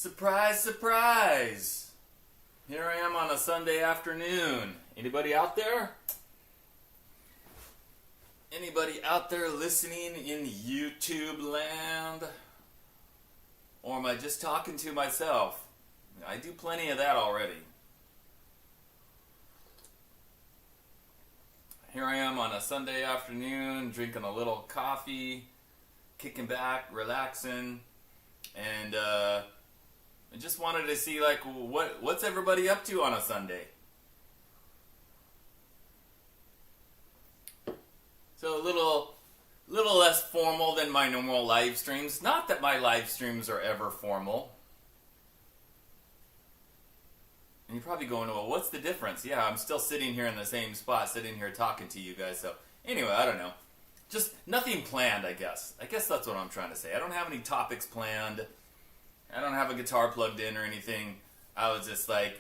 Surprise, surprise! Here I am on a Sunday afternoon. Anybody out there? Anybody out there listening in YouTube land? Or am I just talking to myself? I do plenty of that already. Here I am on a Sunday afternoon, drinking a little coffee, kicking back, relaxing, and I just wanted to see what's everybody up to on a Sunday. So a little less formal than my normal live streams. Not that my live streams are ever formal. And you're probably going, well, what's the difference? Yeah, I'm still sitting here in the same spot, sitting here talking to you guys. So anyway, I don't know. Just nothing planned, I guess. I guess that's what I'm trying to say. I don't have any topics planned. I don't have a guitar plugged in or anything. I was just like,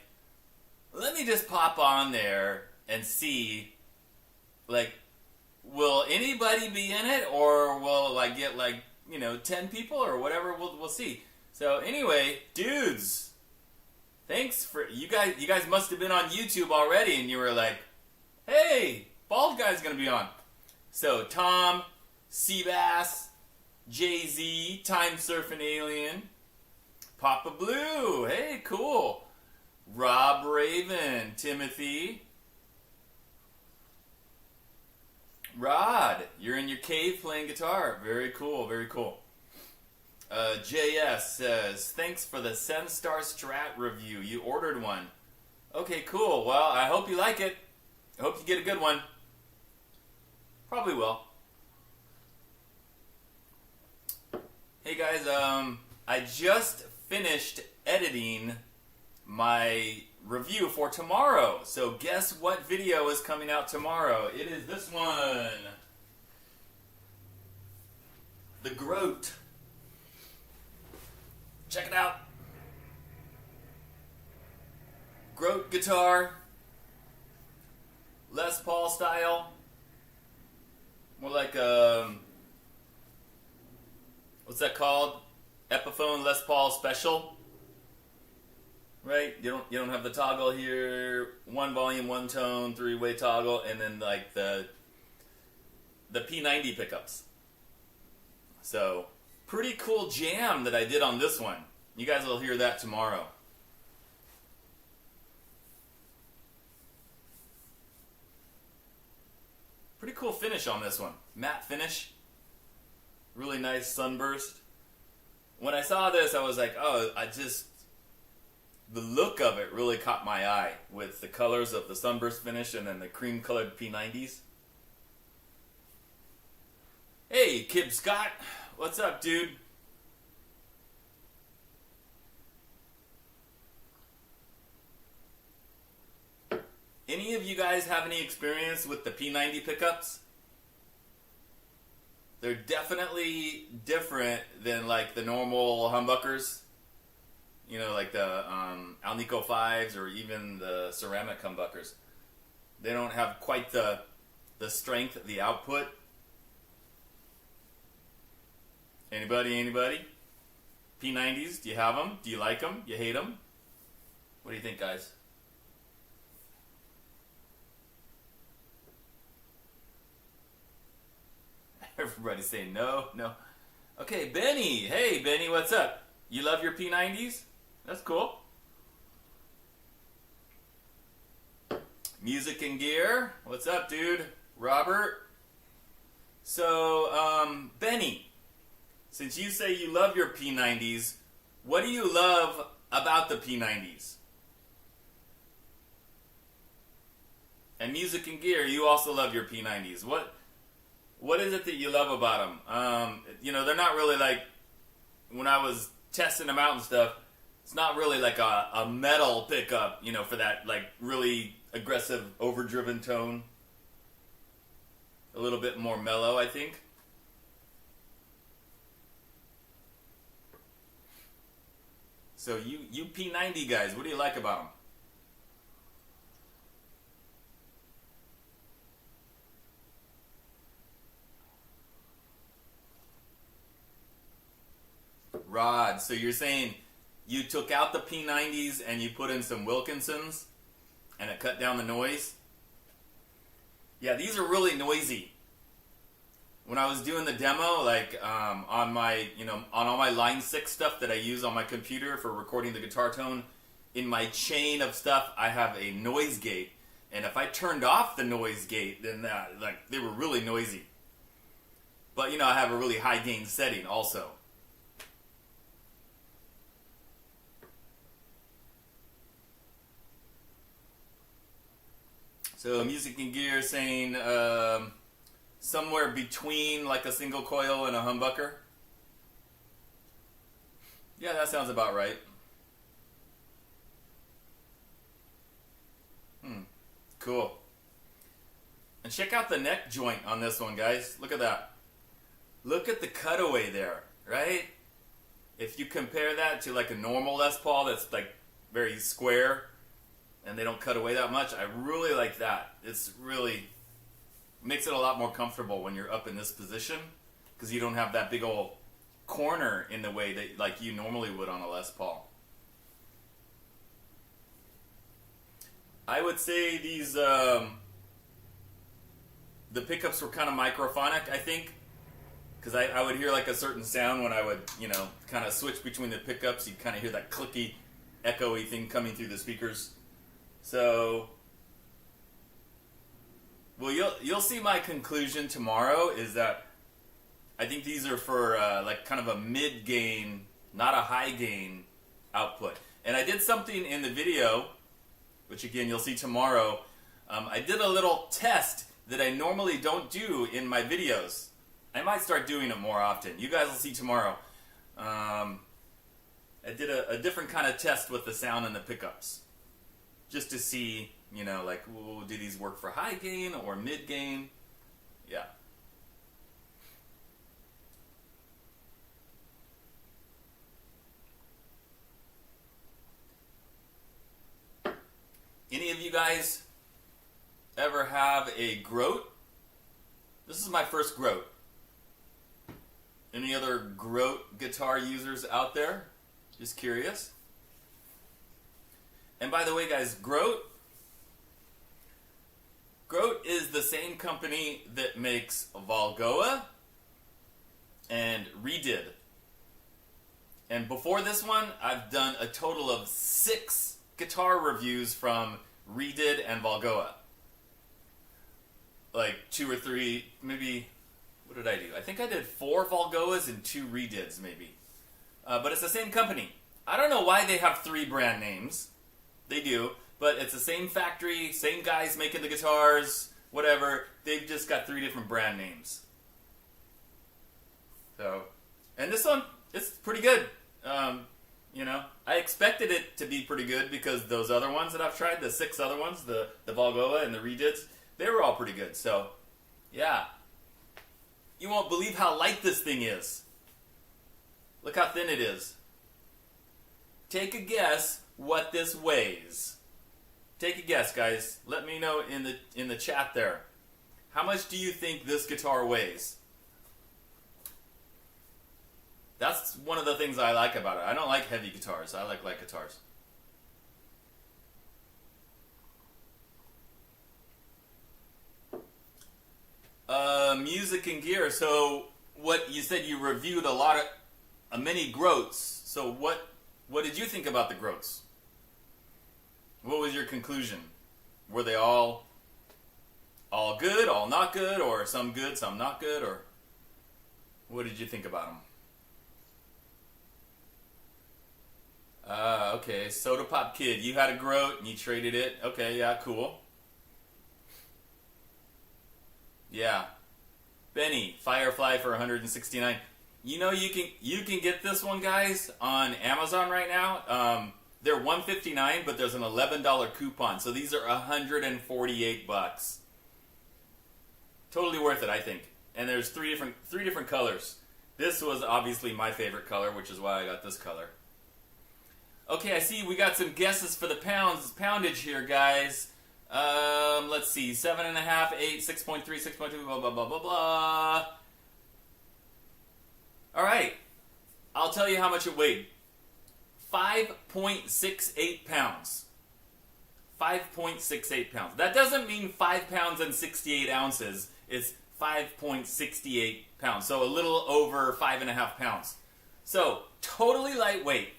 let me just pop on there and see, will anybody be in it, or will I get 10 people or whatever? We'll see. So anyway, dudes, thanks for you guys. You guys must have been on YouTube already, and you were like, hey, Bald Guy's gonna be on. So Tom, Seabass, Jay-Z, Time Surfing Alien, Papa Blue, hey, cool. Rob Raven, Timothy. Rod, you're in your cave playing guitar. Very cool, very cool. JS says, thanks for the Senstar Strat review. You ordered one. Okay, cool. Well, I hope you like it. I hope you get a good one. Probably will. Hey guys, I just finished editing my review for tomorrow. So guess what video is coming out tomorrow? It is this one. The Groat. Check it out. Groat guitar. Les Paul style. More like what's that called? Epiphone Les Paul Special. Right? You don't have the toggle here. One volume, one tone, three-way toggle, and then the P90 pickups. So, pretty cool jam that I did on this one. You guys will hear that tomorrow. Pretty cool finish on this one. Matte finish. Really nice sunburst. When I saw this, I was like, oh, the look of it really caught my eye with the colors of the sunburst finish and then the cream colored P90s. Hey, Kib Scott. What's up, dude? Any of you guys have any experience with the P90 pickups? They're definitely different than the normal humbuckers. You know, like the Alnico 5s or even the ceramic humbuckers. They don't have quite the strength, the output. Anybody? P90s, do you have them? Do you like them? You hate them? What do you think, guys? Everybody's saying no. Okay, Benny. Hey, Benny, what's up? You love your P90s? That's cool. Music and Gear. What's up, dude? Robert. So, Benny, since you say you love your P90s, what do you love about the P90s? And Music and Gear, you also love your P90s. What is it that you love about them? They're not really when I was testing them out and stuff, it's not really a metal pickup, for that really aggressive, overdriven tone. A little bit more mellow, I think. So you P90 guys, what do you like about them? Rod, so you're saying you took out the P90s and you put in some Wilkinsons, and it cut down the noise. Yeah, these are really noisy. When I was doing the demo, like on my, on all my Line 6 stuff that I use on my computer for recording the guitar tone, in my chain of stuff, I have a noise gate. And if I turned off the noise gate, then they were really noisy. But, I have a really high gain setting also. So, Music and Gear saying somewhere between like a single coil and a humbucker. Yeah, that sounds about right. Cool. And check out the neck joint on this one, guys. Look at that. Look at the cutaway there, right? If you compare that to like a normal Les Paul that's like very square and they don't cut away that much, I really like that. It's really makes it a lot more comfortable when you're up in this position because you don't have that big old corner in the way that like you normally would on a Les Paul. I would say these the pickups were kind of microphonic, I think, because I would hear like a certain sound when I would, kind of switch between the pickups. You'd kind of hear that clicky, echoey thing coming through the speakers. So, well, you'll see my conclusion tomorrow is that I think these are for like kind of a mid gain, not a high gain output. And I did something in the video, which again you'll see tomorrow. I did a little test that I normally don't do in my videos. I might start doing it more often. You guys will see tomorrow. I did a different kind of test with the sound and the pickups. Just to see, like, do these work for high gain or mid gain? Yeah. Any of you guys ever have a Groat? This is my first Groat. Any other Groat guitar users out there? Just curious. And by the way, guys, Groat is the same company that makes Volgoa and Redid. And before this one, I've done a total of 6 guitar reviews from Redid and Volgoa. Like 2 or 3, maybe, what did I do? I think I did 4 Volgoas and 2 Redids, maybe. But it's the same company. I don't know why they have 3 brand names. They do, but it's the same factory, same guys making the guitars, whatever. They've just got 3 different brand names. So, and this one, it's pretty good. I expected it to be pretty good because those other ones that I've tried, the 6 other ones, the Volgoa and the Redids, they were all pretty good. So, yeah. You won't believe how light this thing is. Look how thin it is. Take a guess what this weighs. Take a guess, guys. Let me know in the chat there. How much do you think this guitar weighs? That's one of the things I like about it. I don't like heavy guitars. I like light guitars. Music and Gear. So, what you said you reviewed many Groats. So, what did you think about the Groats? What was your conclusion? Were they all good, all not good, or some good, some not good, or what did you think about them? Okay, Soda Pop Kid, you had a Groat and you traded it. Okay, yeah, cool. Yeah. Benny, Firefly for $169. You can get this one, guys, on Amazon right now. They're $159, but there's an $11 coupon. So these are $148. Totally worth it, I think. And there's three different colors. This was obviously my favorite color, which is why I got this color. Okay, I see we got some guesses for the poundage here, guys. Let's see, 7.5, 8, 6.3, 6.2, blah, blah, blah, blah, blah. All right, I'll tell you how much it weighed. 5.68 pounds. 5.68 pounds. That doesn't mean 5 pounds and 68 ounces. It's 5.68 pounds. So a little over 5.5 pounds. So totally lightweight.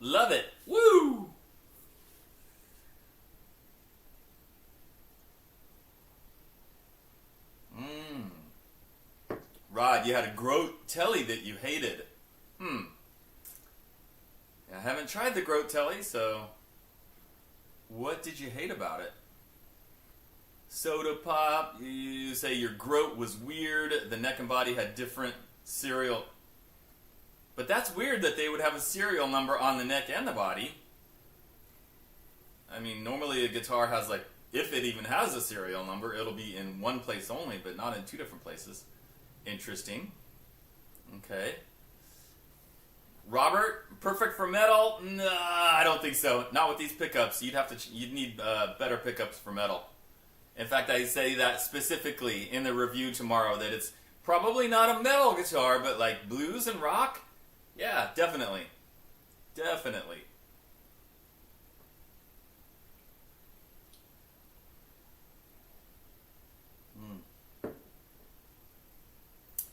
Love it. Woo! Rod, you had a Groat Telly that you hated. I haven't tried the Groat Telly, so what did you hate about it? Soda Pop, you say your Groat was weird, the neck and body had different serial. But that's weird that they would have a serial number on the neck and the body. I mean, normally a guitar has like, if it even has a serial number, it'll be in one place only, but not in two different places. Interesting. Okay. Robert, perfect for metal? Nah, I don't think so. Not with these pickups. You'd need better pickups for metal. In fact, I say that specifically in the review tomorrow, that it's probably not a metal guitar, but like blues and rock? Yeah, definitely. Definitely.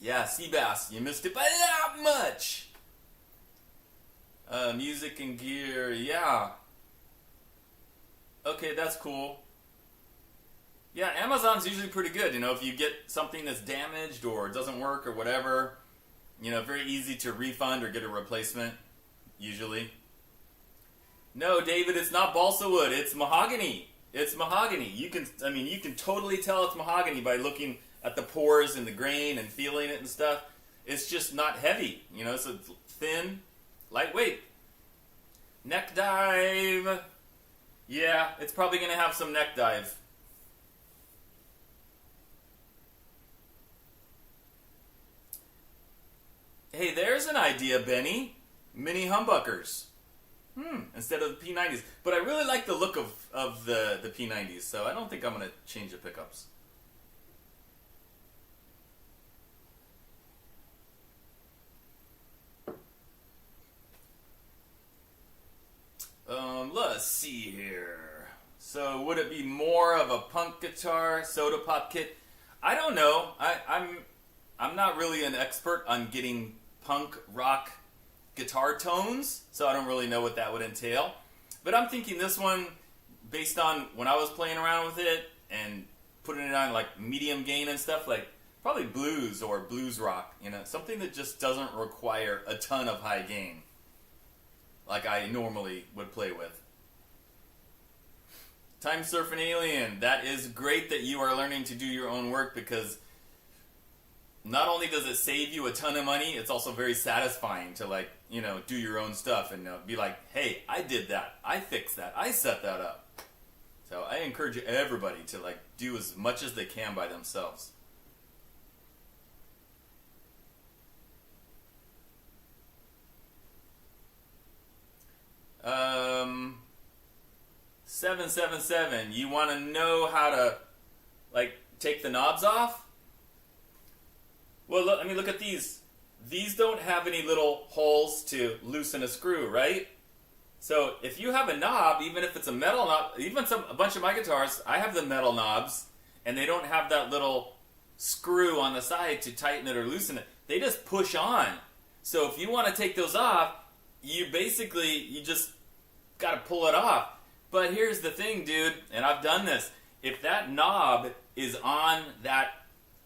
Yeah, Seabass, you missed it by that much. Music and gear, yeah. Okay, that's cool. Yeah, Amazon's usually pretty good. You know, if you get something that's damaged or doesn't work or whatever, you know, very easy to refund or get a replacement, usually. No, David, it's not balsa wood. It's mahogany. It's mahogany. You can totally tell it's mahogany by looking at the pores and the grain and feeling it and stuff. It's just not heavy, you know, so it's thin, lightweight. Neck dive. Yeah, it's probably going to have some neck dive. Hey, there's an idea, Benny. Mini humbuckers. Instead of the P90s. But I really like the look of the P90s, so I don't think I'm going to change the pickups. Let's see here. So would it be more of a punk guitar, soda pop kit? I don't know. I'm not really an expert on getting punk rock guitar tones, so I don't really know what that would entail. But I'm thinking this one, based on when I was playing around with it and putting it on like medium gain and stuff, like probably blues or blues rock, you know, something that just doesn't require a ton of high gain like I normally would play with. Time Surfing Alien, that is great that you are learning to do your own work, because not only does it save you a ton of money, it's also very satisfying to, like, you know, do your own stuff and be like, hey, I did that, I fixed that, I set that up. So I encourage everybody to, like, do as much as they can by themselves. 777, you want to know how to, like, take the knobs off? Well, look, I mean, look at these. These don't have any little holes to loosen a screw, right? So if you have a knob, even if it's a metal knob, even a bunch of my guitars, I have the metal knobs, and they don't have that little screw on the side to tighten it or loosen it. They just push on. So if you want to take those off, you just got to pull it off. But here's the thing, dude, and I've done this. If that knob is on that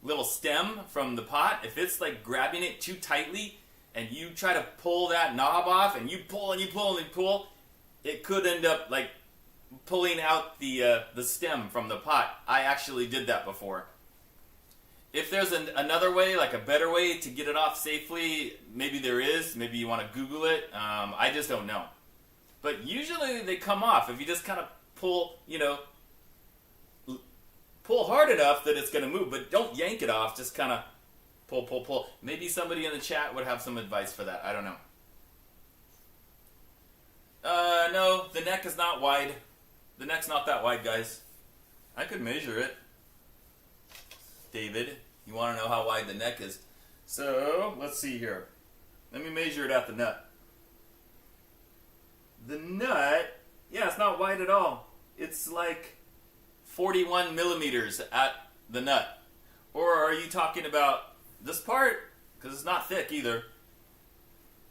little stem from the pot, if it's like grabbing it too tightly and you try to pull that knob off and you pull and you pull and you pull, it could end up like pulling out the stem from the pot. I actually did that before. If there's another way, like a better way to get it off safely, maybe there is. Maybe you want to Google it. I just don't know. But usually they come off if you just kind of pull, pull hard enough that it's going to move, but don't yank it off. Just kind of pull, pull, pull. Maybe somebody in the chat would have some advice for that. I don't know. No, the neck is not wide. The neck's not that wide, guys. I could measure it. David, you want to know how wide the neck is? So, let's see here. Let me measure it at the nut. the nut, yeah, it's not wide at all. It's like 41 millimeters at the nut. Or are you talking about this part? Because it's not thick either.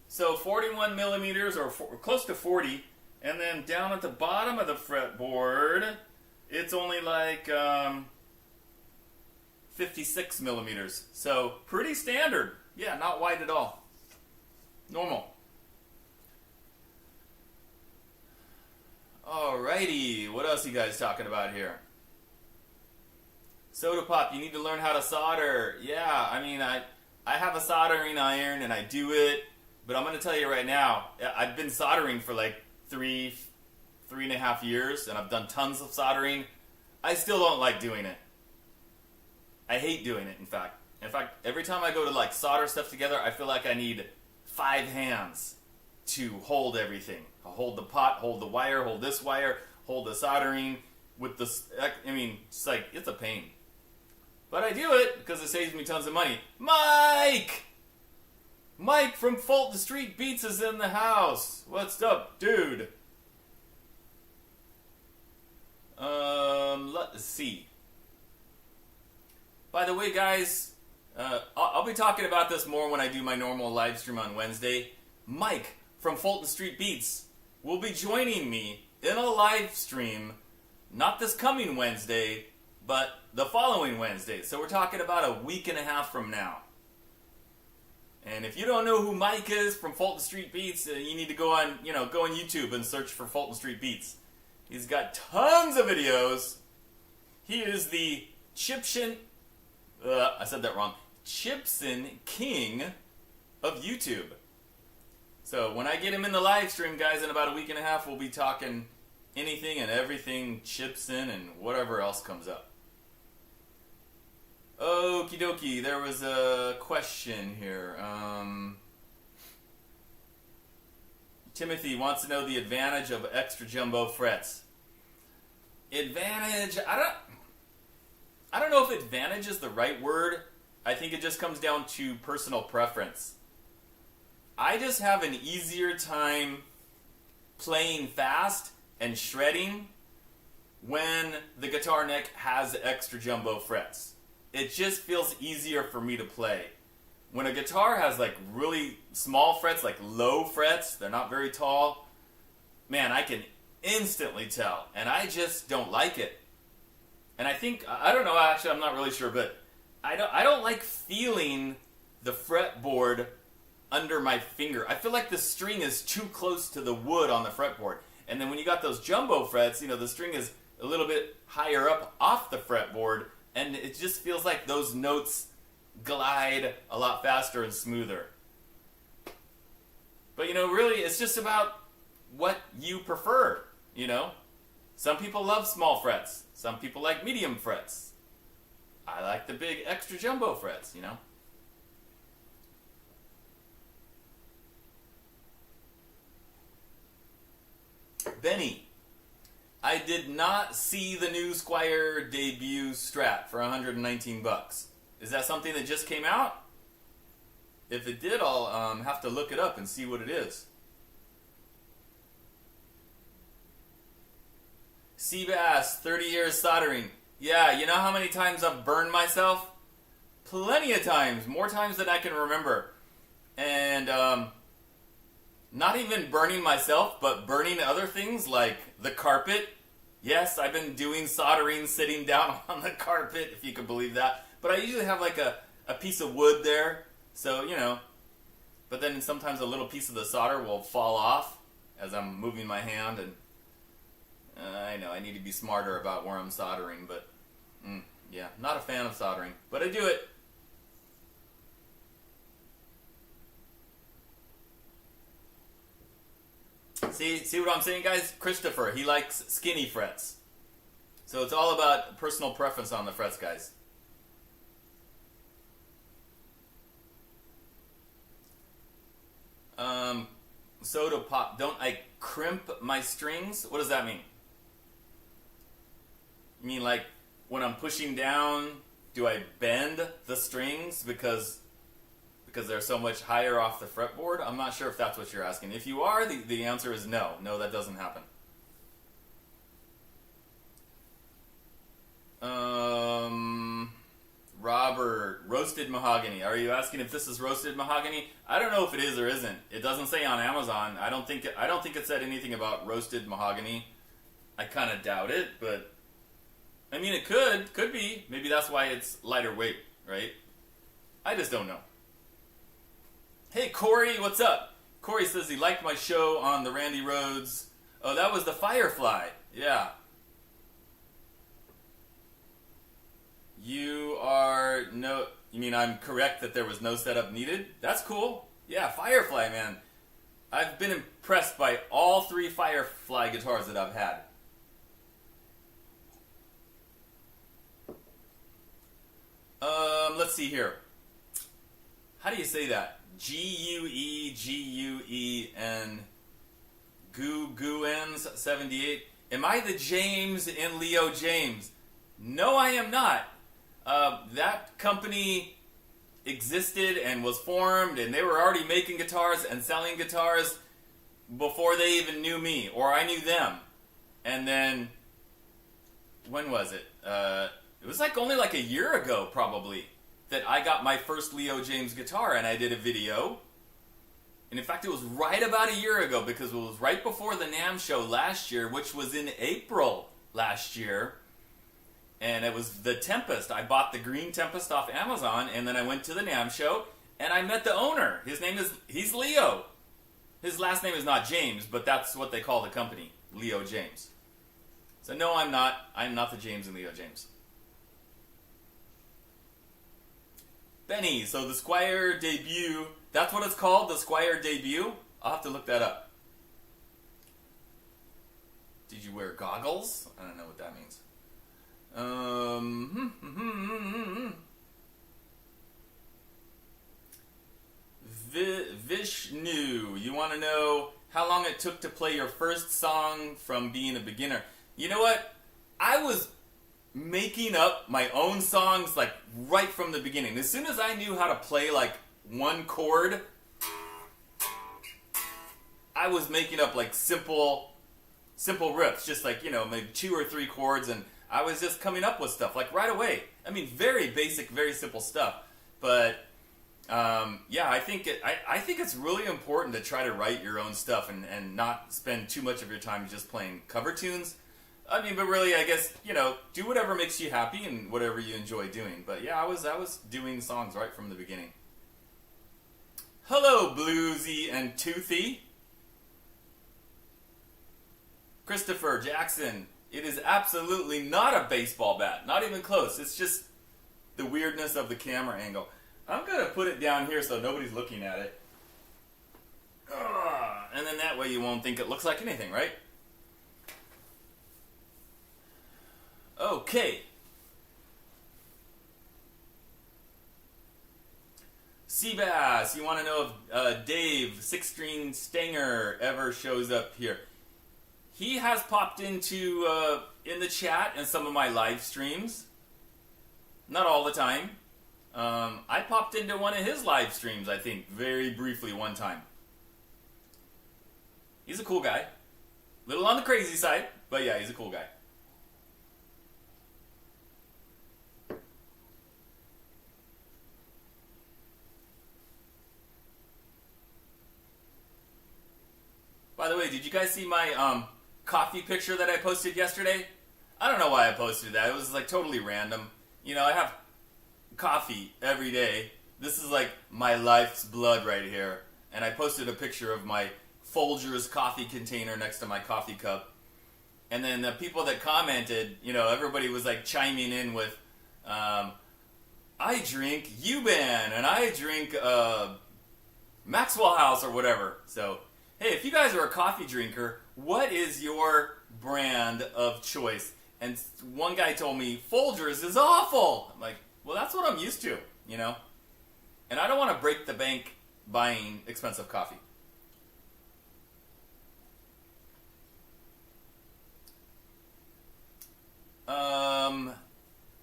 So 41 millimeters or close to 40. And then down at the bottom of the fretboard, it's only like 56 millimeters. So pretty standard. Yeah, not wide at all. Normal. Alrighty, what else are you guys talking about here? Soda Pop, you need to learn how to solder. Yeah, I mean, I have a soldering iron and I do it, but I'm going to tell you right now, I've been soldering for like three and a half years, and I've done tons of soldering. I still don't like doing it. I hate doing it, in fact. In fact, every time I go to like solder stuff together, I feel like I need 5 hands to hold everything. I'll hold the pot, hold the wire, hold this wire, hold the soldering with this. I mean, it's like, it's a pain. But I do it because it saves me tons of money. Mike! Mike from Fulton Street Beats is in the house. What's up, dude? Let's see. By the way, guys, I'll be talking about this more when I do my normal live stream on Wednesday. Mike from Fulton Street Beats will be joining me in a live stream, not this coming Wednesday, but the following Wednesday. So we're talking about a week and a half from now. And if you don't know who Mike is from Fulton Street Beats, you need to go on YouTube and search for Fulton Street Beats. He's got tons of videos. He is the Chipson King of YouTube. So when I get him in the live stream, guys, in about a week and a half, we'll be talking anything and everything Chipson and whatever else comes up. Okie dokie, there was a question here. Timothy wants to know the advantage of extra jumbo frets. Advantage, I don't know if advantage is the right word. I think it just comes down to personal preference. I just have an easier time playing fast and shredding when the guitar neck has extra jumbo frets. It just feels easier for me to play. When a guitar has like really small frets, like low frets, they're not very tall, man, I can instantly tell, and I just don't like it. And I think, I don't know, actually I'm not really sure, but I don't like feeling the fretboard under my finger. I feel like the string is too close to the wood on the fretboard. And then when you got those jumbo frets, the string is a little bit higher up off the fretboard, and it just feels like those notes glide a lot faster and smoother. But really, it's just about what you prefer, Some people love small frets. Some people like medium frets. I like the big extra jumbo frets, Benny, I did not see the new Squier debut Strat for $119. Is that something that just came out? If it did, I'll have to look it up and see what it is. Seabass, 30 years soldering. Yeah, you know how many times I've burned myself? Plenty of times. More times than I can remember. And, not even burning myself, but burning other things like the carpet. Yes, I've been doing soldering sitting down on the carpet, if you can believe that. But I usually have like a piece of wood there. So, but then sometimes a little piece of the solder will fall off as I'm moving my hand. And I know I need to be smarter about where I'm soldering. But, yeah, not a fan of soldering. But I do it. See what I'm saying, guys? Christopher, he likes skinny frets. So it's all about personal preference on the frets, guys. Soda Pop, don't I crimp my strings? What does that mean? You mean like when I'm pushing down, do I bend the strings because because they're so much higher off the fretboard. I'm not sure if that's what you're asking. If you are, the answer is no. No, that doesn't happen. Robert, roasted mahogany. Are you asking if this is roasted mahogany? I don't know if it is or isn't. It doesn't say on Amazon. I don't think it said anything about roasted mahogany. I kind of doubt it, but I mean, it could be. Maybe that's why it's lighter weight, right? I just don't know. Hey, Corey, what's up? Corey says he liked my show on the Randy Rhoads. Oh, that was the Firefly. Yeah. You mean I'm correct that there was no setup needed? That's cool. Yeah, Firefly, man. I've been impressed by all 3 Firefly guitars that I've had. Let's see here. How do you say that? Gueguen Guens 78. Am I the James in Leo James? No, I am not. That company existed and was formed, and they were already making guitars and selling guitars before they even knew me, or I knew them. And then, when was it? It was only a year ago, probably, that I got my first Leo James guitar, and I did a video. And in fact, it was right about a year ago, because it was right before the NAMM show last year, which was in April last year. And it was the Tempest. I bought the green Tempest off Amazon, and then I went to the NAMM show, and I met the owner. He's Leo. His last name is not James, but that's what they call the company, Leo James. So no, I'm not. I'm not the James in Leo James. Benny, so the Squier Debut, that's what it's called, the Squier Debut? I'll have to look that up. Did you wear goggles? I don't know what that means. Vishnu, you want to know how long it took to play your first song from being a beginner? You know what? I was making up my own songs right from the beginning. As soon as I knew how to play one chord, I was making up simple riffs, just maybe 2 or 3 chords, and I was just coming up with stuff right away. I mean, very basic, very simple stuff. But yeah, I think it's really important to try to write your own stuff and not spend too much of your time just playing cover tunes. I mean, but really, I guess, do whatever makes you happy and whatever you enjoy doing. But yeah, I was doing songs right from the beginning. Hello, Bluesy and Toothy. Christopher Jackson. It is absolutely not a baseball bat. Not even close. It's just the weirdness of the camera angle. I'm going to put it down here so nobody's looking at it. And then that way you won't think it looks like anything, right? Okay. Seabass, you want to know if Dave, 6-string Stanger, ever shows up here? He has popped into in the chat and some of my live streams. Not all the time. I popped into one of his live streams, I think, very briefly one time. He's a cool guy. Little on the crazy side, but yeah, he's a cool guy. By the way, did you guys see my coffee picture that I posted yesterday? I don't know why I posted that. It was totally random. I have coffee every day. This is my life's blood right here. And I posted a picture of my Folgers coffee container next to my coffee cup. And then the people that commented, everybody was chiming in with, I drink U-Ban and I drink Maxwell House or whatever. So, hey, if you guys are a coffee drinker, what is your brand of choice? And one guy told me, Folgers is awful. I'm like, well, that's what I'm used to, And I don't want to break the bank buying expensive coffee.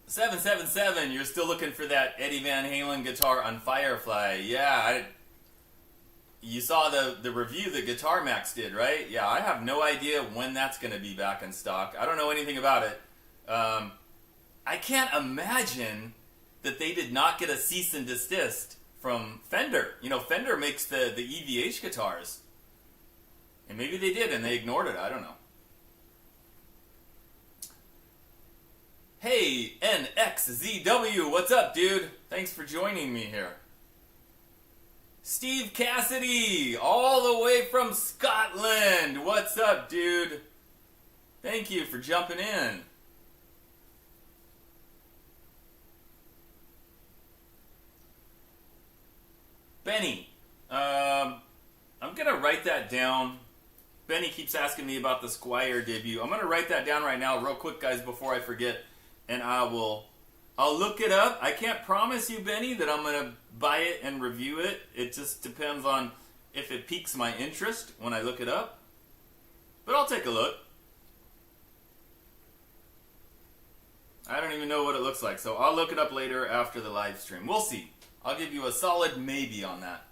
777, you're still looking for that Eddie Van Halen guitar on Firefly. Yeah, you saw the review that Guitar Max did, right? Yeah, I have no idea when that's going to be back in stock. I don't know anything about it. I can't imagine that they did not get a cease and desist from Fender. You know, Fender makes the EVH guitars. And maybe they did and they ignored it. I don't know. Hey, NXZW, what's up, dude? Thanks for joining me here. Steve Cassidy, all the way from Scotland. What's up, dude? Thank you for jumping in. Benny, I'm going to write that down. Benny keeps asking me about the Squier debut. I'm going to write that down right now real quick, guys, before I forget. And I'll look it up. I can't promise you, Benny, that I'm going to buy it and review it. It just depends on if it piques my interest when I look it up. But I'll take a look. I don't even know what it looks like, so I'll look it up later after the live stream. We'll see. I'll give you a solid maybe on that.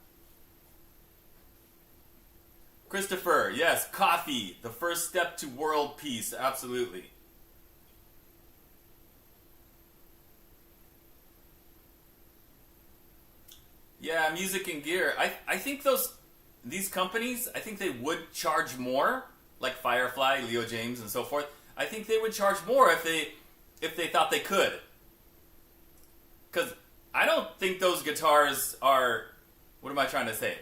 Christopher, yes, coffee, the first step to world peace, absolutely. Yeah, music and gear. I think these companies, I think they would charge more, like Firefly, Leo James, and so forth. I think they would charge more if they thought they could. Because I don't think those guitars are, what am I trying to say?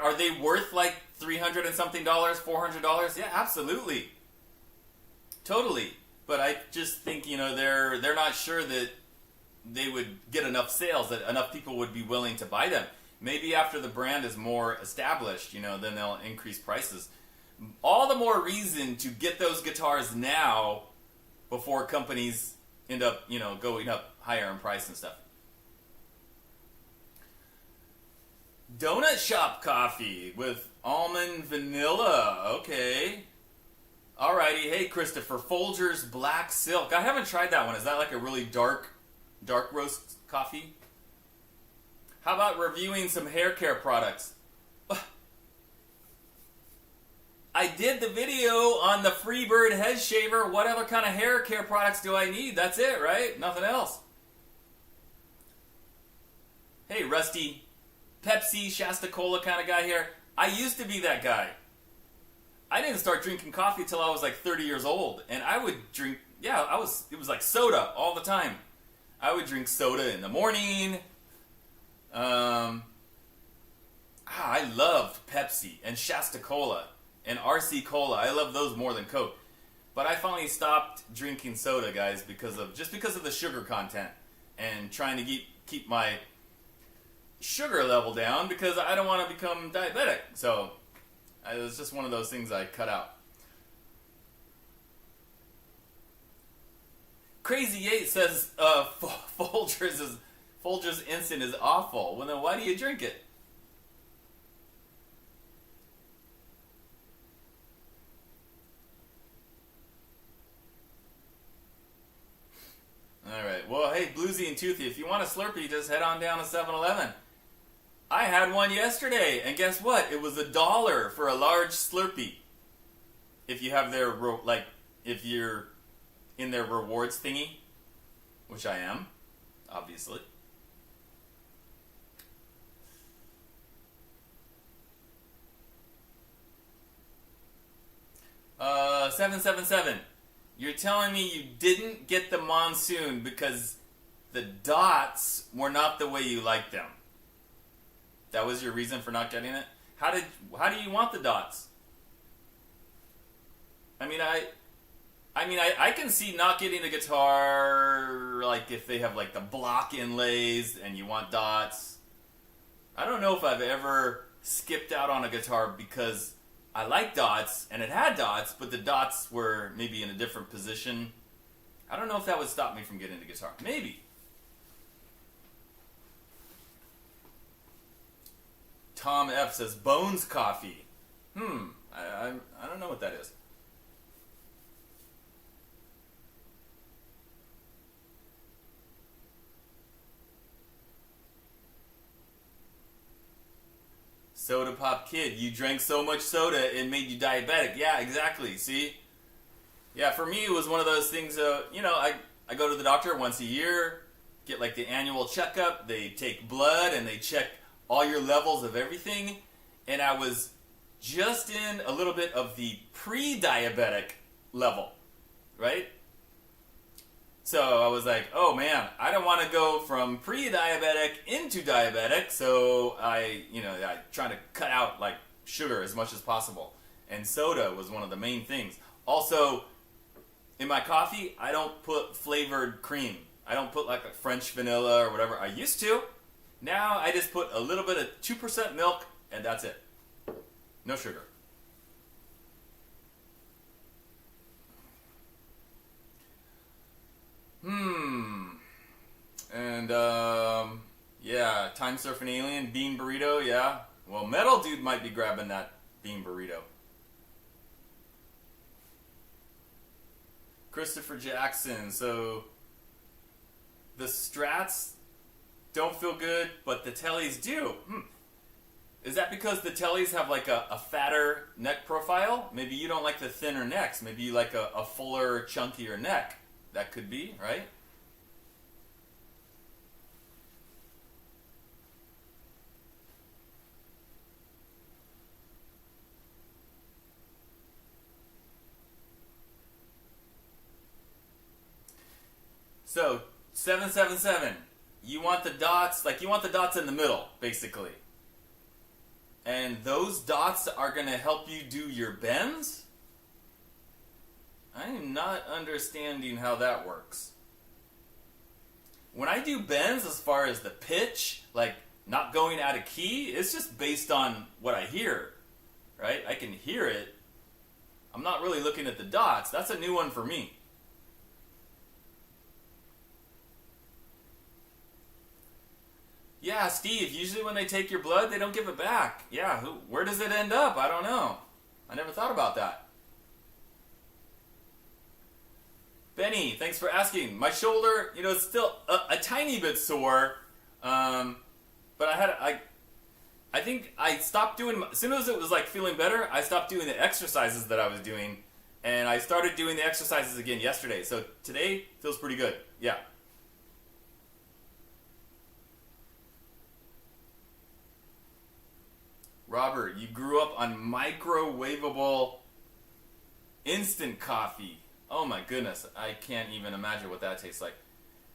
Are they worth like $300 and something, $400? Yeah, absolutely. Totally. But I just think, they're not sure that they would get enough sales, that enough people would be willing to buy them. Maybe after the brand is more established, then they'll increase prices. All the more reason to get those guitars now before companies end up, going up higher in price and stuff. Donut Shop coffee with almond vanilla. Okay. Alrighty. Hey, Christopher. Folgers Black Silk. I haven't tried that one. Is that like a really dark roast coffee? How about reviewing some hair care products? I did the video on the Freebird head shaver. What other kind of hair care products do I need? That's it, right? Nothing else. Hey, Rusty. Pepsi, Shasta Cola kind of guy here. I used to be that guy. I didn't start drinking coffee till I was like 30 years old. And I would drink, it was like soda all the time. I would drink soda in the morning. I loved Pepsi and Shasta Cola and RC Cola. I love those more than Coke. But I finally stopped drinking soda, guys, because of the sugar content and trying to keep my sugar level down because I don't want to become diabetic. So it was just one of those things I cut out. Crazy 8 says Folgers Instant is awful. Well, then why do you drink it? Alright, well, hey, Bluesy and Toothy, if you want a Slurpee, just head on down to 7-Eleven. I had one yesterday, and guess what? It was $1 for a large Slurpee. If you have their, if you're in their rewards thingy, which I am, obviously. 777. You're telling me you didn't get the Monsoon because the dots were not the way you liked them. That was your reason for not getting it? How do you want the dots? I can see not getting the guitar, like if they have like the block inlays and you want dots. I don't know if I've ever skipped out on a guitar because I like dots and it had dots, but the dots were maybe in a different position. I don't know if that would stop me from getting the guitar. Maybe. Tom F says Bones Coffee. I don't know what that is. Soda pop kid, you drank so much soda it made you diabetic. Yeah, exactly. See? Yeah, for me it was one of those things. I go to the doctor once a year, get like the annual checkup. They take blood and they check all your levels of everything. And I was just in a little bit of the pre-diabetic level, right? So I was like, oh man, I don't want to go from pre-diabetic into diabetic, so I try to cut out like sugar as much as possible. And soda was one of the main things. Also, in my coffee, I don't put flavored cream. I don't put like a French vanilla or whatever. I used to. Now I just put a little bit of 2% milk and that's it. No sugar. And, yeah, Time Surfing Alien, Bean Burrito, yeah. Well, Metal Dude might be grabbing that Bean Burrito. Christopher Jackson, so the Strats don't feel good, but the Tellys do. Is that because the Tellys have like a fatter neck profile? Maybe you don't like the thinner necks. Maybe you like a fuller, chunkier neck. That could be, right? So, 777. You want the dots, you want the dots in the middle, basically. And those dots are going to help you do your bends? I am not understanding how that works. When I do bends as far as the pitch, like not going out of key, it's just based on what I hear, right? I can hear it. I'm not really looking at the dots. That's a new one for me. Yeah, Steve, usually when they take your blood, they don't give it back. Yeah, where does it end up? I don't know. I never thought about that. Benny, thanks for asking. My shoulder, it's still a tiny bit sore, but I think I stopped doing, as soon as it was like feeling better, I stopped doing the exercises that I was doing, and I started doing the exercises again yesterday. So today feels pretty good. Yeah. Robert, you grew up on microwavable instant coffee. Oh my goodness, I can't even imagine what that tastes like.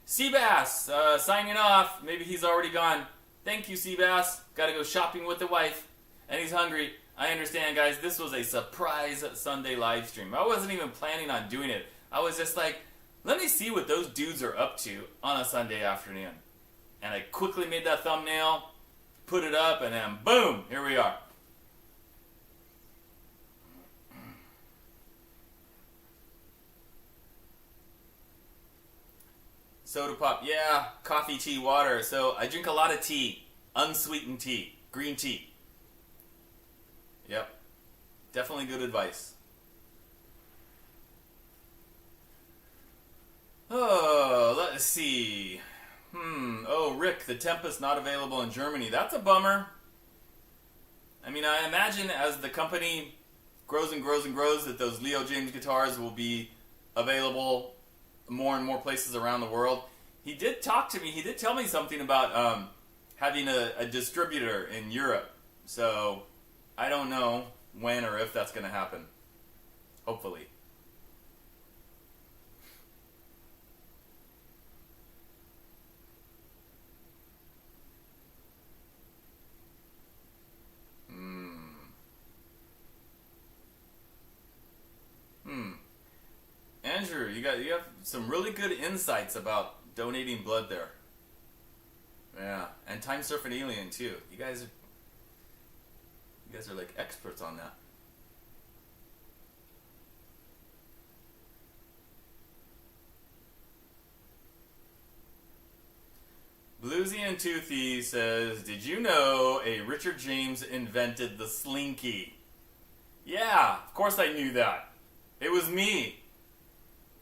Seabass, signing off. Maybe he's already gone. Thank you, Seabass. Gotta go shopping with the wife. And he's hungry. I understand, guys. This was a surprise Sunday live stream. I wasn't even planning on doing it. I was just like, let me see what those dudes are up to on a Sunday afternoon. And I quickly made that thumbnail, put it up, and then boom, here we are. Soda pop, yeah, coffee, tea, water. So I drink a lot of tea, unsweetened tea, green tea. Yep, definitely good advice. Oh, let's see. Oh, Rick, the Tempest not available in Germany. That's a bummer. I mean, I imagine as the company grows and grows and grows that those Leo James guitars will be available more and more places around the world. He did talk to me. He did tell me something about having a distributor in Europe. So I don't know when or if that's going to happen. Hopefully. Andrew, you have some really good insights about donating blood there. Yeah, and Time Surfing Alien too. You guys are like experts on that. Bluesy and Toothy says, did you know a Richard James invented the slinky? Yeah, of course I knew that. It was me.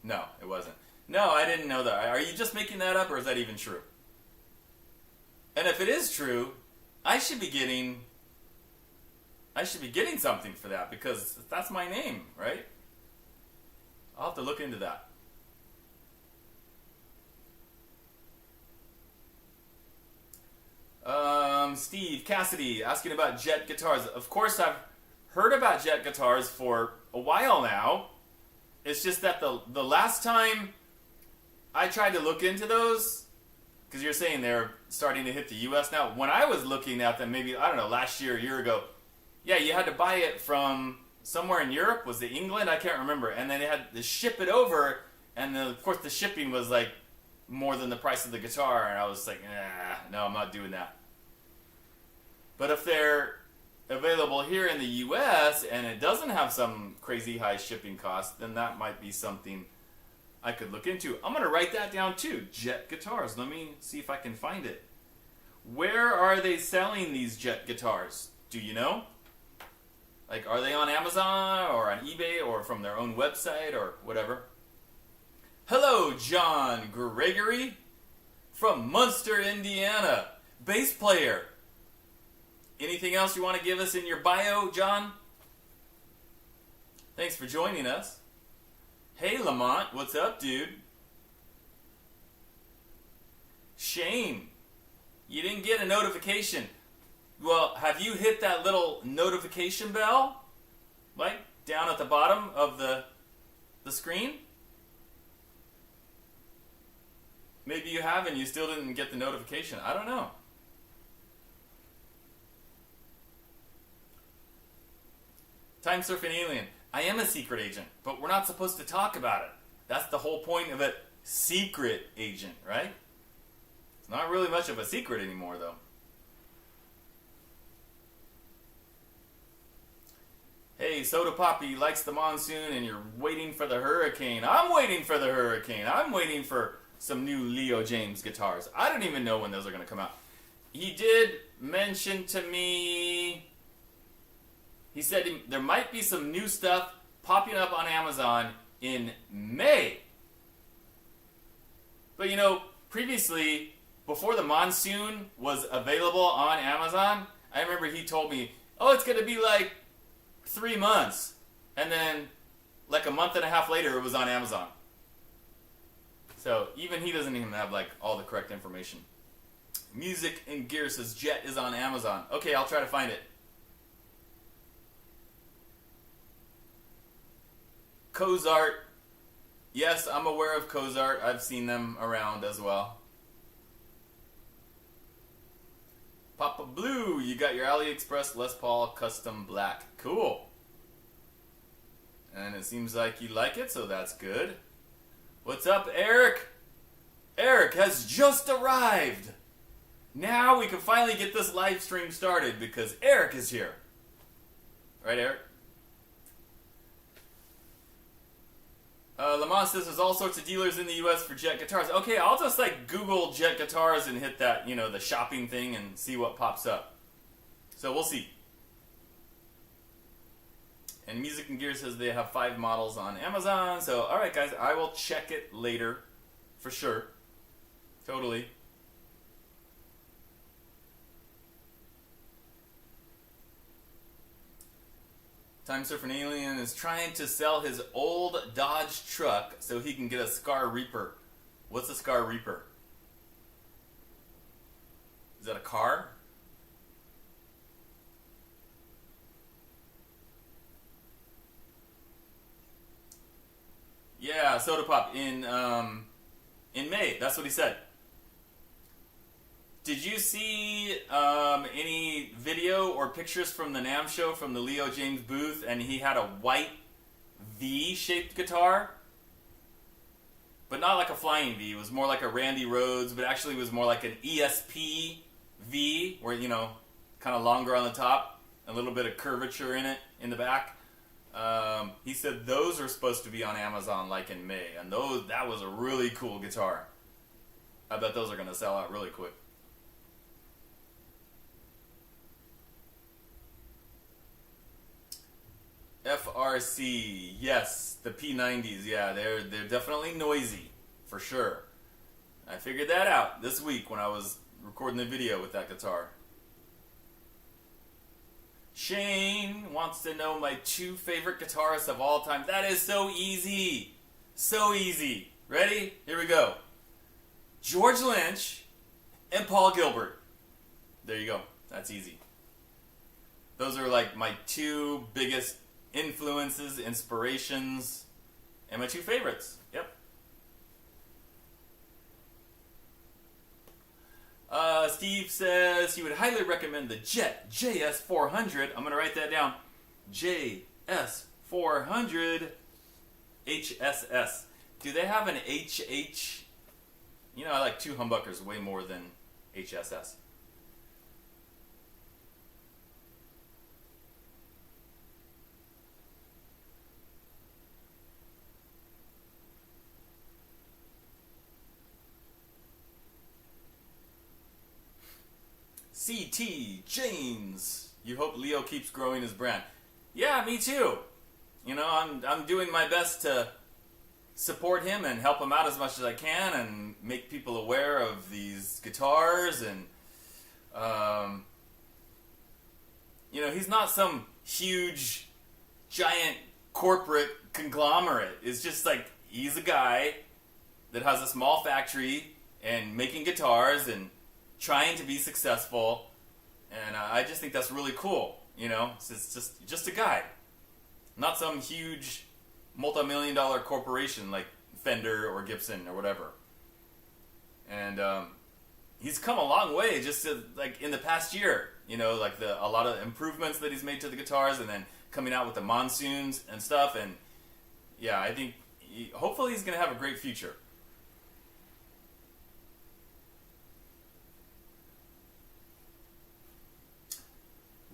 No, it wasn't. No, I didn't know that. Are you just making that up, or is that even true? And if it is true, I should be getting I should be getting something for that because that's my name, right? I'll have to look into that. Steve Cassidy asking about Jet guitars. Of course, I've heard about Jet guitars for a while now. It's just that the last time I tried to look into those, because you're saying they're starting to hit the U.S. now. When I was looking at them, maybe, I don't know, last year, a year ago, yeah, you had to buy it from somewhere in Europe. Was it England? I can't remember. And then they had to ship it over, and then, of course, the shipping was like more than the price of the guitar, and I was like, no, I'm not doing that. But if they're available here in the U.S. and it doesn't have some crazy high shipping cost, then that might be something I could look into. I'm going to write that down too. Jet guitars. Let me see if I can find it. Where are they selling these Jet guitars? Do you know? Like, are they on Amazon or on eBay or from their own website or whatever? Hello, John Gregory from Munster, Indiana. Bass player. Anything else you want to give us in your bio, John? Thanks for joining us. Hey, Lamont, what's up, dude? Shane, you didn't get a notification. Well, have you hit that little notification bell? Like, down at the bottom of the screen? Maybe you have and you still didn't get the notification. I don't know. Time Surfing Alien. I am a secret agent, but we're not supposed to talk about it. That's the whole point of it. Secret agent, right? It's not really much of a secret anymore, though. Hey, Soda Poppy likes the monsoon and you're waiting for the hurricane. I'm waiting for the hurricane. I'm waiting for some new Leo James guitars. I don't even know when those are going to come out. He did mention to me... He said there might be some new stuff popping up on Amazon in May. But you know, previously, before the monsoon was available on Amazon, I remember he told me, oh, it's going to be like 3 months. And then, like a month and a half later, it was on Amazon. So, even he doesn't even have, like, all the correct information. Music and Gear says Jet is on Amazon. Okay, I'll try to find it. Cozart. Yes, I'm aware of Cozart. I've seen them around as well. Papa Blue, you got your AliExpress Les Paul Custom Black. Cool. And it seems like you like it, so that's good. What's up, Eric? Eric has just arrived. Now we can finally get this live stream started because Eric is here. Right, Eric? Lamont says there's all sorts of dealers in the U.S. for Jet guitars. Okay, I'll just like Google Jet guitars and hit that, you know, the shopping thing and see what pops up. So we'll see. And Music and Gear says they have 5 models on Amazon. So, alright guys, I will check it later. For sure. Totally. Time Surfing Alien is trying to sell his old Dodge truck so he can get a Scar Reaper. What's a Scar Reaper? Is that a car? Yeah, Soda Pop in May. That's what he said. Did you see any video or pictures from the NAMM show from the Leo James booth, and he had a white V-shaped guitar? But not like a flying V. It was more like a Randy Rhoads, but actually it was more like an ESP V, where, you know, kind of longer on the top, a little bit of curvature in it, in the back. He said those are supposed to be on Amazon like in May, and that was a really cool guitar. I bet those are going to sell out really quick. FRC, yes, the P90s, yeah, they're definitely noisy, for sure. I figured that out this week when I was recording the video with that guitar. Shane wants to know my two favorite guitarists of all time. That is so easy. So easy. Ready? Here we go. George Lynch and Paul Gilbert. There you go. That's easy. Those are like my two biggest influences, inspirations, and my two favorites. Yep. Steve says he would highly recommend the Jet JS400. I'm going to write that down. JS400 HSS. Do they have an HH? You know, I like two humbuckers way more than HSS. CT James. You hope Leo keeps growing his brand. Yeah, me too. You know, I'm doing my best to support him and help him out as much as I can and make people aware of these guitars and you know, he's not some huge giant corporate conglomerate. It's just like he's a guy that has a small factory and making guitars and trying to be successful, and I just think that's really cool. You know, it's just a guy, not some huge multi-million-dollar corporation like Fender or Gibson or whatever. And he's come a long way just to, like in the past year. You know, like a lot of improvements that he's made to the guitars, and then coming out with the monsoons and stuff. And yeah, I think hopefully he's gonna have a great future.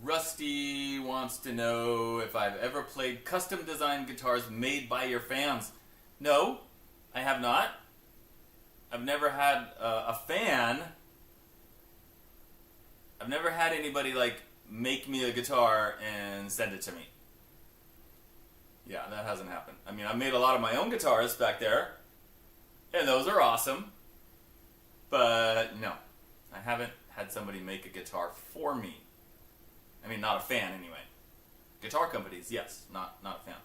Rusty wants to know if I've ever played custom designed guitars made by your fans. No, I have not. I've never had a fan. I've never had anybody like make me a guitar and send it to me. Yeah, that hasn't happened. I mean, I made a lot of my own guitars back there, and those are awesome. But no, I haven't had somebody make a guitar for me. I mean, not a fan anyway. Guitar companies, yes, not a fan.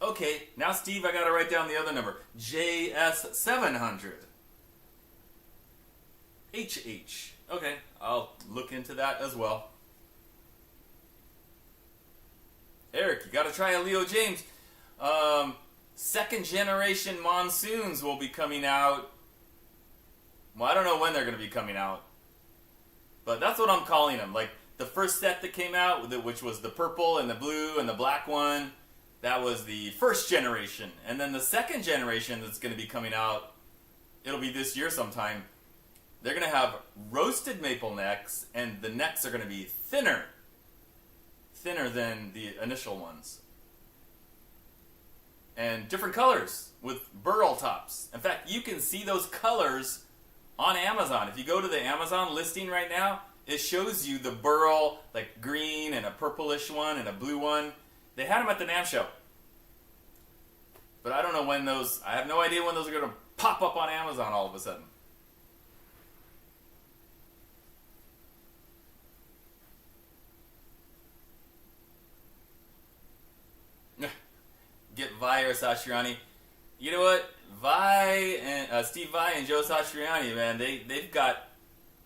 Okay, now Steve, I gotta write down the other number. JS700. HH. Okay, I'll look into that as well. Eric, you gotta try a Leo James. Second generation monsoons will be coming out. Well, I don't know when they're going to be coming out, but that's what I'm calling them. Like the first set that came out, which was the purple and the blue and the black one, that was the first generation. And then the second generation that's going to be coming out, it'll be this year sometime. They're going to have roasted maple necks, and the necks are going to be thinner than the initial ones. And different colors with burl tops. In fact, you can see those colors on Amazon. If you go to the Amazon listing right now, it shows you the burl, like green and a purplish one and a blue one. They had them at the NAMM show. But I don't know when those, I have no idea when those are going to pop up on Amazon all of a sudden. Get Vi or Satriani. You know what? Vi and Steve Vai and Joe Satriani, man, they've got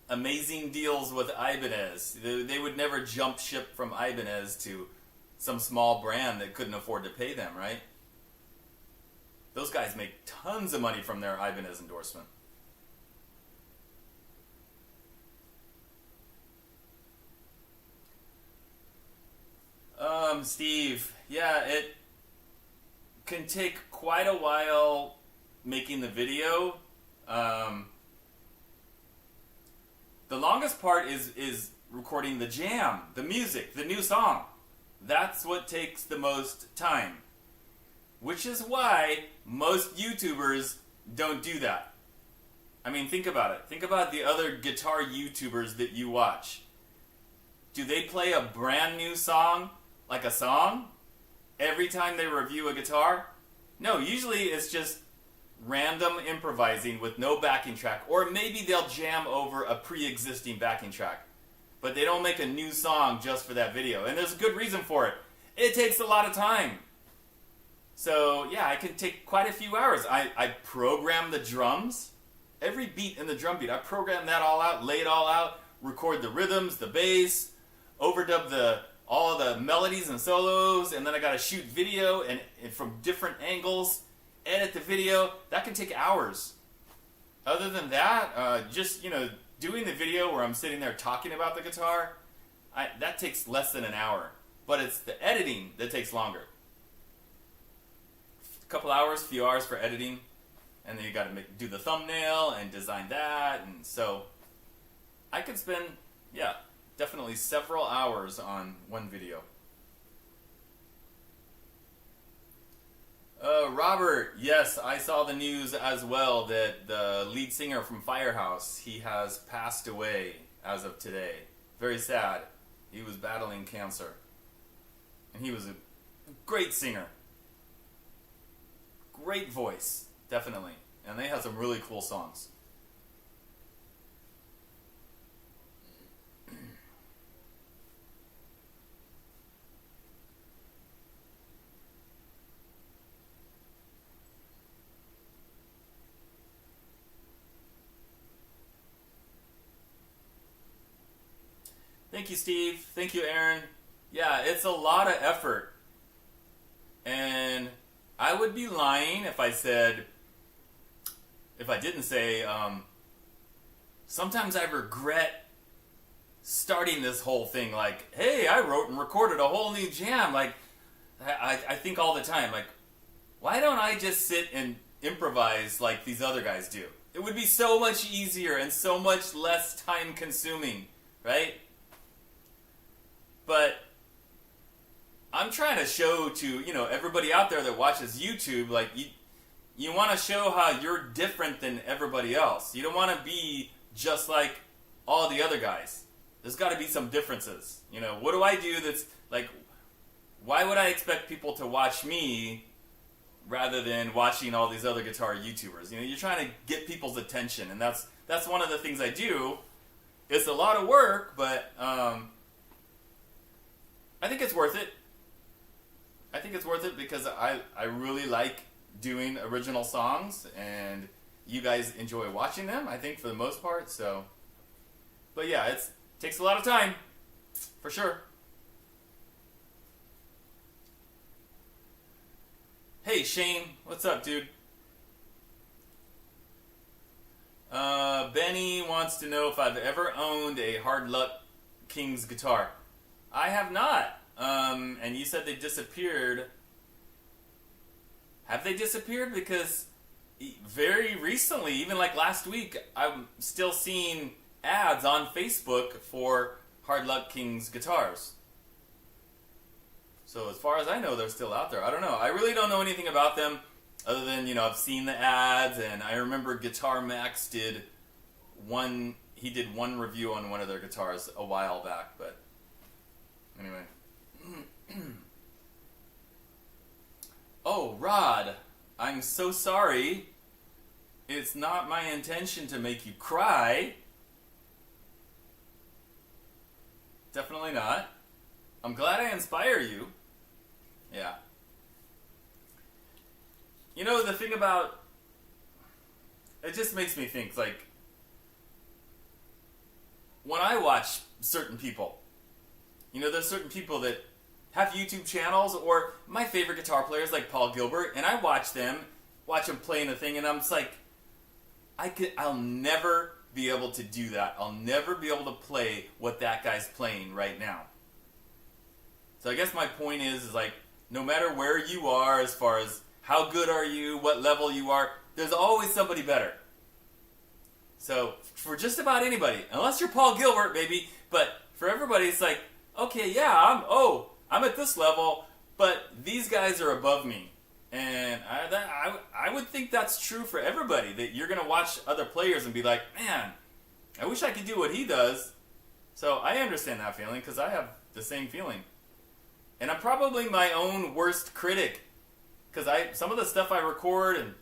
amazing deals with Ibanez. They would never jump ship from Ibanez to some small brand that couldn't afford to pay them, right? Those guys make tons of money from their Ibanez endorsement. Steve, yeah, it can take quite a while making the video. The longest part is recording the jam, the music, the new song. That's what takes the most time. Which is why most YouTubers don't do that. I mean, think about it. Think about the other guitar YouTubers that you watch. Do they play a brand new song, like a song, every time they review a guitar? No, usually it's just random improvising with no backing track, or maybe they'll jam over a pre-existing backing track, but they don't make a new song just for that video, and there's a good reason for it. It takes a lot of time. So yeah, I can take quite a few hours. I program the drums, every beat in the drum beat, I program that all out, lay it all out, record the rhythms, the bass, overdub all the melodies and solos, and then I gotta shoot video and from different angles, edit the video. That can take hours. Other than that, just doing the video where I'm sitting there talking about the guitar, that takes less than an hour. But it's the editing that takes longer. A couple hours, few hours for editing, and then you gotta do the thumbnail and design that, and so I could spend, definitely several hours on one video. Robert, yes, I saw the news as well that the lead singer from Firehouse, he has passed away as of today. Very sad. He was battling cancer. And he was a great singer. Great voice, definitely. And they have some really cool songs. Thank you, Steve. Thank you, Aaron. Yeah, it's a lot of effort. And I would be lying if I didn't say, sometimes I regret starting this whole thing. Like, hey, I wrote and recorded a whole new jam. Like, I think all the time, like, why don't I just sit and improvise like these other guys do? It would be so much easier and so much less time consuming, right? But I'm trying to show to, everybody out there that watches YouTube, like, you want to show how you're different than everybody else. You don't want to be just like all the other guys. There's got to be some differences. What do I do that's, like, why would I expect people to watch me rather than watching all these other guitar YouTubers? You're trying to get people's attention, and that's one of the things I do. It's a lot of work, but I think it's worth it. I think it's worth it because I really like doing original songs, and you guys enjoy watching them, I think, for the most part. So, but yeah, it takes a lot of time, for sure. Hey, Shane, what's up, dude? Benny wants to know if I've ever owned a Hard Luck Kings guitar. I have not. And you said they disappeared. Have they disappeared? Because very recently, even like last week, I'm still seeing ads on Facebook for Hard Luck Kings guitars. So as far as I know, they're still out there. I don't know. I really don't know anything about them other than, I've seen the ads, and I remember Guitar Max did one review on one of their guitars a while back, but anyway. Oh, Rod, I'm so sorry. It's not my intention to make you cry. Definitely not. I'm glad I inspire you. Yeah. The thing about it just makes me think, like, when I watch certain people, there's certain people that have YouTube channels, or my favorite guitar players like Paul Gilbert, and I watch them playing a thing, and I'm just like, I'll never be able to do that. I'll never be able to play what that guy's playing right now. So I guess my point is like, no matter where you are, as far as how good are you, what level you are, there's always somebody better. So for just about anybody, unless you're Paul Gilbert, baby, but for everybody, it's like, okay, yeah, I'm at this level, but these guys are above me. And I would think that's true for everybody, that you're going to watch other players and be like, man, I wish I could do what he does. So I understand that feeling, because I have the same feeling. And I'm probably my own worst critic, because some of the stuff I record and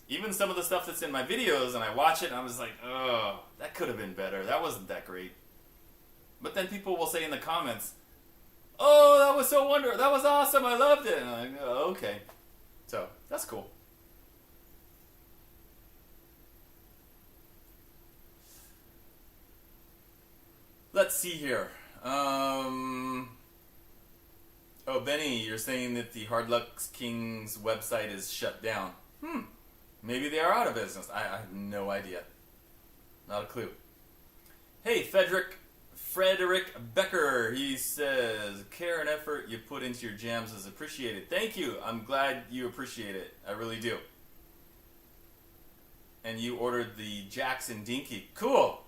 even some of the stuff that's in my videos, and I watch it, and I was like, oh, that could have been better. That wasn't that great. But then people will say in the comments, oh, that was so wonderful. That was awesome. I loved it. And I'm like, oh, okay. So, that's cool. Let's see here. Oh, Benny, you're saying that the Hard Luck Kings website is shut down. Maybe they are out of business. I have no idea. Not a clue. Hey, Frederick Becker, he says, care and effort you put into your jams is appreciated. Thank you. I'm glad you appreciate it. I really do. And you ordered the Jackson Dinky. Cool.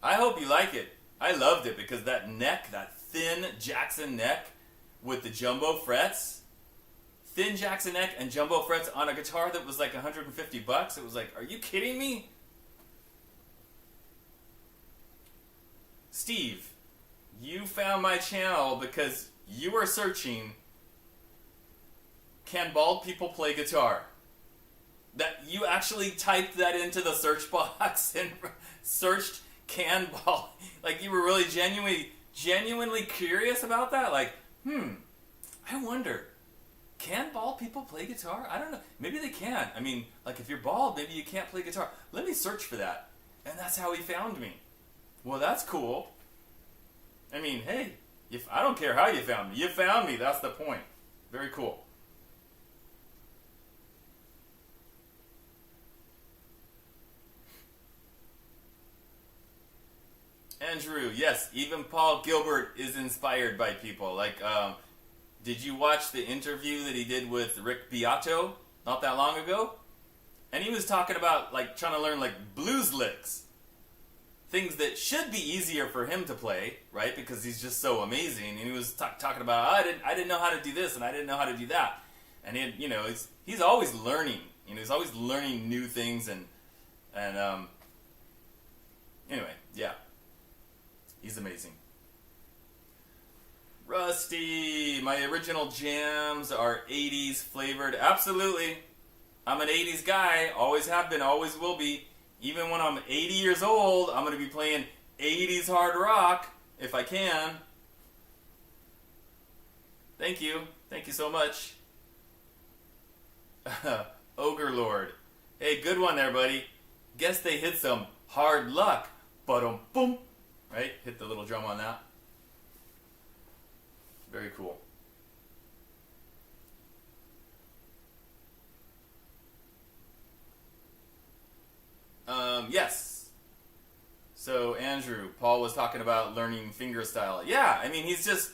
I hope you like it. I loved it because that neck, that thin Jackson neck with the jumbo frets, thin Jackson neck and jumbo frets on a guitar that was like $150. It was like, are you kidding me? Steve, you found my channel because you were searching, can bald people play guitar? That you actually typed that into the search box and searched can bald, like you were really genuinely curious about that. Like, I wonder, can bald people play guitar? I don't know. Maybe they can. I mean, like if you're bald, maybe you can't play guitar. Let me search for that. And that's how he found me. Well, that's cool. I mean, hey, I don't care how you found me. You found me. That's the point. Very cool. Andrew, yes, even Paul Gilbert is inspired by people. Like, did you watch the interview that he did with Rick Beato not that long ago? And he was talking about, like, trying to learn, like, blues licks. Things that should be easier for him to play, right? Because he's just so amazing. And he was talking about, I didn't know how to do this, and I didn't know how to do that. And, he's always learning. He's always learning new things. And anyway, yeah. He's amazing. Rusty, my original jams are 80s flavored. Absolutely. I'm an 80s guy. Always have been, always will be. Even when I'm 80 years old, I'm going to be playing 80s hard rock if I can. Thank you. Thank you so much. Ogre Lord. Hey, good one there, buddy. Guess they hit some hard luck. Ba-dum-boom. Right? Hit the little drum on that. Very cool. Yes. So, Andrew, Paul was talking about learning fingerstyle. Yeah, I mean, he's just,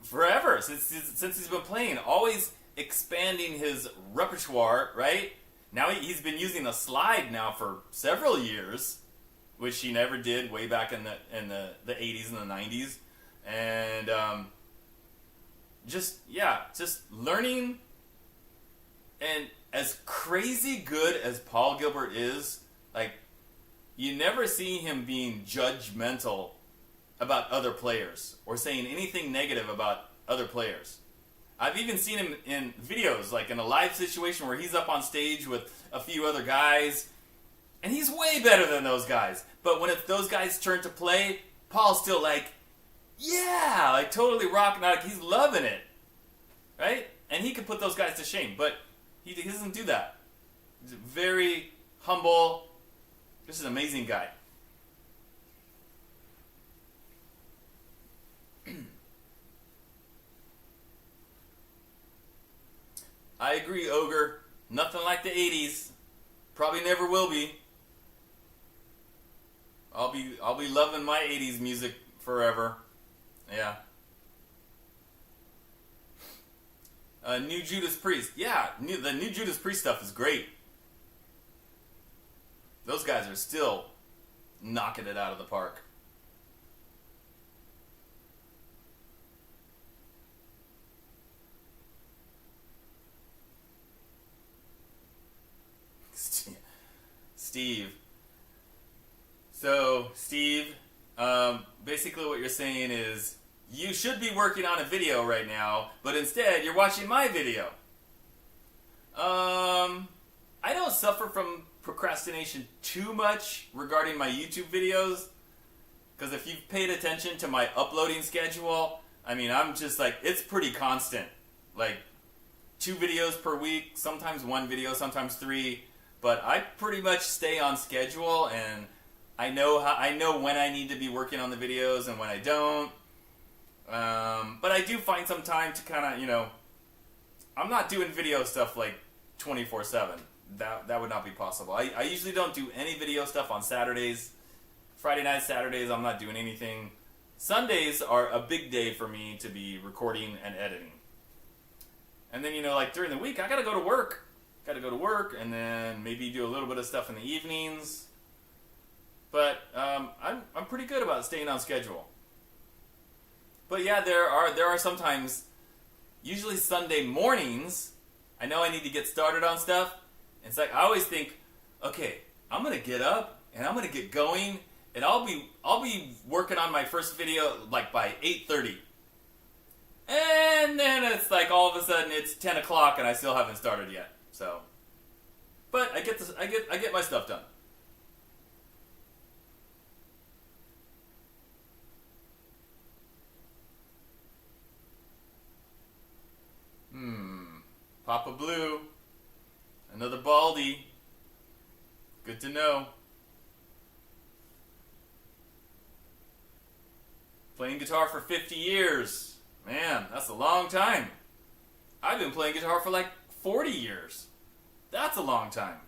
forever, since he's been playing, always expanding his repertoire, right? Now he's been using a slide now for several years, which he never did way back in the 80s and the 90s. And just learning. And as crazy good as Paul Gilbert is, like, you never see him being judgmental about other players or saying anything negative about other players. I've even seen him in videos, like in a live situation where he's up on stage with a few other guys, and he's way better than those guys. But when it's those guys' turn to play, Paul's still like, yeah, like totally rocking out. He's loving it, right? And he could put those guys to shame, but he doesn't do that. He's very humble. Just an amazing guy. I agree, Ogre. Nothing like the 80s. Probably never will be. I'll be loving my 80s music forever. Yeah. New Judas Priest. Yeah, the new Judas Priest stuff is great. Those guys are still knocking it out of the park. Steve. So, Steve, basically what you're saying is, you should be working on a video right now, but instead you're watching my video. I don't suffer from procrastination too much regarding my YouTube videos, because if you've paid attention to my uploading schedule, I mean, I'm just like, it's pretty constant. Like, 2 videos per week, sometimes 1 video, sometimes 3, but I pretty much stay on schedule, and I know when I need to be working on the videos and when I don't. But I do find some time to kind of, I'm not doing video stuff like 24/7. That would not be possible. I usually don't do any video stuff on Saturdays. Friday nights, Saturdays, I'm not doing anything. Sundays are a big day for me to be recording and editing. And then, like during the week, I gotta go to work. And then maybe do a little bit of stuff in the evenings. But I'm pretty good about staying on schedule. But yeah, there are sometimes, usually Sunday mornings, I know I need to get started on stuff. It's like I always think, okay, I'm gonna get up and I'm gonna get going, and I'll be working on my first video like by 8:30. And then it's like all of a sudden it's 10 o'clock and I still haven't started yet. So, but I get my stuff done. Papa Blue, another Baldy. Good to know. Playing guitar for 50 years. Man, that's a long time. I've been playing guitar for like 40 years. That's a long time.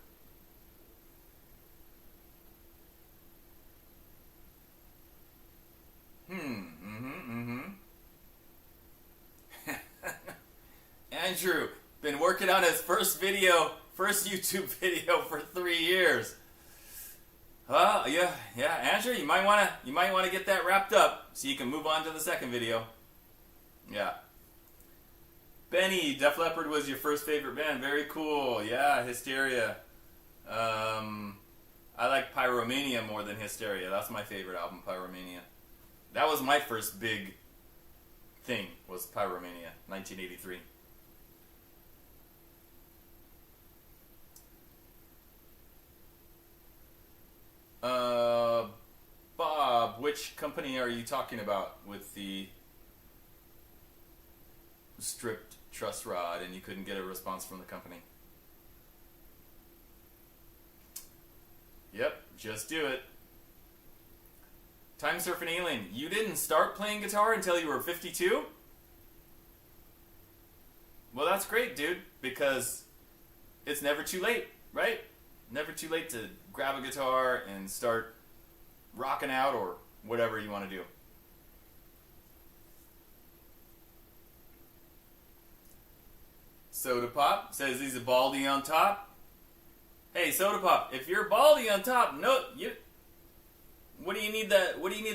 Andrew, been working on his first YouTube video for 3 years. Yeah, Andrew, you might wanna get that wrapped up so you can move on to the second video. Yeah. Benny, Def Leppard was your first favorite band. Very cool. Yeah, Hysteria. I like Pyromania more than Hysteria. That's my favorite album, Pyromania. That was my first big thing, was Pyromania, 1983. Bob, which company are you talking about with the stripped truss rod and you couldn't get a response from the company? Yep, just do it. Time Surfing Alien, you didn't start playing guitar until you were 52? Well, that's great, dude, because it's never too late, right? Never too late to grab a guitar and start rocking out or whatever you want to do. Soda Pop says he's a Baldy on top. Hey, Soda Pop, if you're Baldy on top, what do you need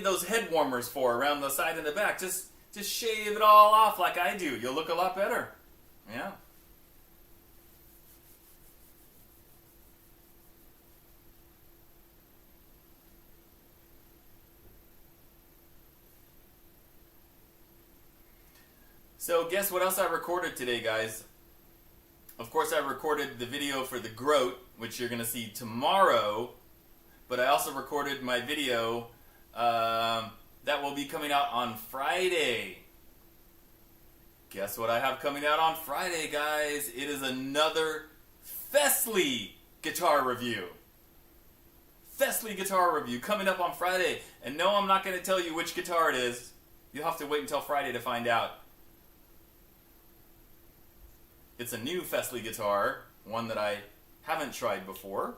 those head warmers for around the side and the back? Just shave it all off like I do. You'll look a lot better. Yeah. So guess what else I recorded today, guys? Of course, I recorded the video for the Groat, which you're going to see tomorrow. But I also recorded my video that will be coming out on Friday. Guess what I have coming out on Friday, guys? It is another Festley guitar review. Festley guitar review coming up on Friday. And no, I'm not going to tell you which guitar it is. You'll have to wait until Friday to find out. It's a new Festley guitar, one that I haven't tried before.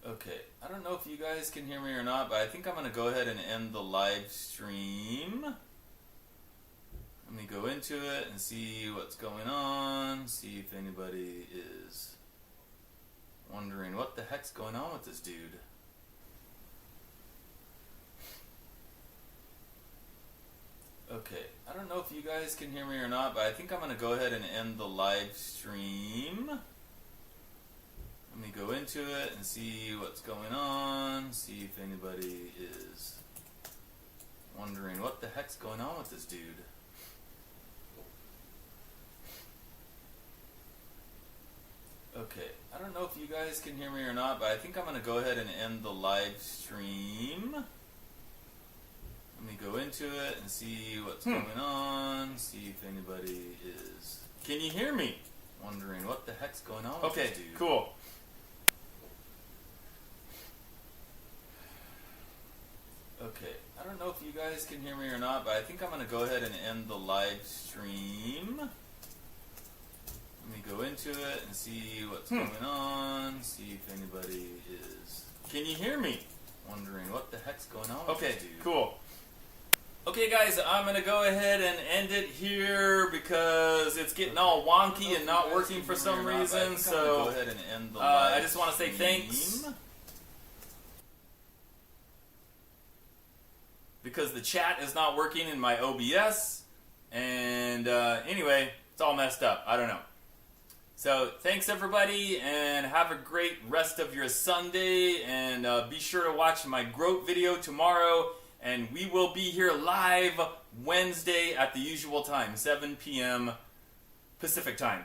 Okay, I don't know if you guys can hear me or not, but I think I'm going to go ahead and end the live stream. Let me go into it and see what's going on, see if anybody is wondering what the heck's going on with this dude. Okay, I don't know if you guys can hear me or not, but I think I'm going to go ahead and end the live stream. Let me go into it and see what's going on, see if anybody is wondering what the heck's going on with this dude. Okay, I don't know if you guys can hear me or not, but I think I'm going to go ahead and end the live stream. Let me go into it and see what's going on, see if anybody is... Can you hear me? Wondering what the heck's going on with this dude. Okay, cool. Okay, I don't know if you guys can hear me or not, but I think I'm going to go ahead and end the live stream. Let me go into it and see what's going on, see if anybody is... Can you hear me? Wondering what the heck's going on with this dude. Okay, cool. Okay guys, I'm going to go ahead and end it here because it's getting all wonky and not working for some reason, so go ahead and end the live I just want to say thanks. Because the chat is not working in my OBS, and anyway, it's all messed up. I don't know. So thanks everybody, and have a great rest of your Sunday, and be sure to watch my GROT video tomorrow, and we will be here live Wednesday at the usual time, 7 p.m. Pacific time.